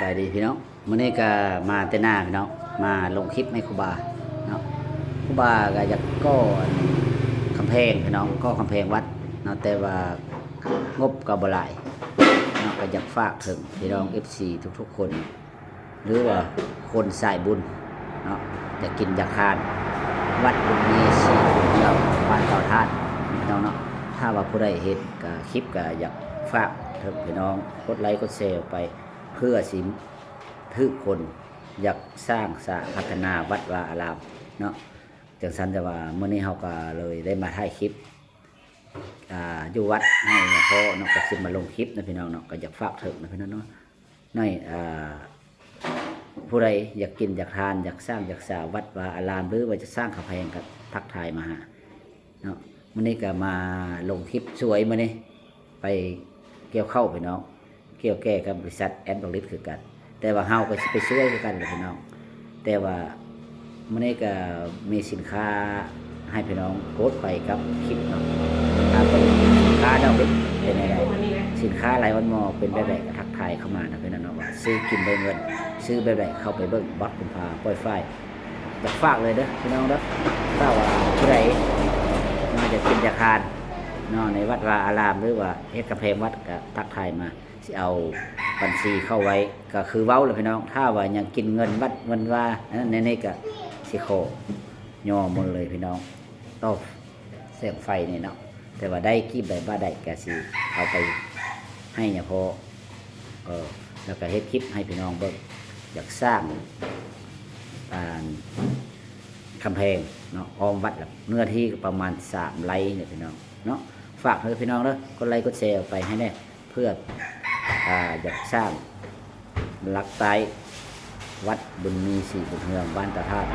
ายดีพี่น้องมื้อนี้ก็มาแต่หน้าพี่น้องมาลงคลิปให้ครูบาเนาะครูบาก็อยากก่อคำแพงพี่น้องก็คำแพงวัดเนาะแต่ว่างบก็บ่หลายเนาะก็อยากฝากถึงพี่น้อง FC ทุกๆคน หรือว่าคนสายบุญเนาะอยากกินอยากทานวัดบุญมีสีเราบ้านเต่าท่านพี่น้องเนาะถ้าว่าผู้ใดเห็นก็คลิปก็อยากฝากถึงพี่น้องกดไลค์กดแชร์ไปเพื่อสิมทุกคนอยากสร้างสาพัฒนาวัดวาอารามเนาะจังสันจะว่าเมื่อนี้เราก็เลยได้มาถ่ายคลิปอยู่วัดให้เพราะน้องก็สิมาลงคลิปนะพี่น้องเนาะก็อยากฝากถึงนะพี่น้องเนาะในผู้ใดอยากกินอยากทานอยากสร้างอยากสร้างวัดวาอารามหรือว่าจะสร้างกำแพงกับทักทายมาหาเนาะมื่อนี้ก็มาลงคลิปสวยมื่อนี้ไปเกี่ยวเข้าพี่น้องเกี่ยวแก่กับบริษัทแอนด์บริษัทคือกันแต่ว่าเฮาก็ไปช่วยกันเลยพี่น้องแต่ว่ามื่อนี้ก็มีสินค้าให้พี่น้องโพสต์ไปกับคลิปเนาะถ้าเป็นสินค้าดอกเล็กเป็นไงสินค้าหลายวันมอเป็นแบบๆก็ทักทายเข้ามานะพี่น้องว่าซื้อกินได้เงินซื้อแบบๆเข้าไปเบิ่งบัตรกุมภาปล่อยไฟอยากฝากเลยเด้อพี่น้องเด้อถ้าว่าผู้ใดมาจะกินจะทานเนาะในวัดวาอารามหรือว่าเฮ็ดกำแพงวัดก็ทักทายมาสิเอาบัญชีเข้าไว้ก็คือเว้าเลยพี่น้องถ้าว่ายังกินเงินวัดเงินว่าในนี้ก็สิโคย่อหมดเลยพี่น้องต้อเสียงไฟนี่เนาะแต่ว่าได้กีบได้บ้าได้ก็สิเอาไปให้เนี่ยพอแล้วก็เฮ็ดคลิปให้พี่น้องเบิ่งอยากสร้างกำแพงเนาะอ้อมวัดเนื้อที่ประมาณ3 ไร่เนี่ยพี่น้องเนาะฝากเลยพี่น้องเด้อกดไลค์กดแชร์ไปให้แน่เพื่ออยากสร้างลักไตวัดบุญมีสีบุญเฮืองบ้านตาธาตุ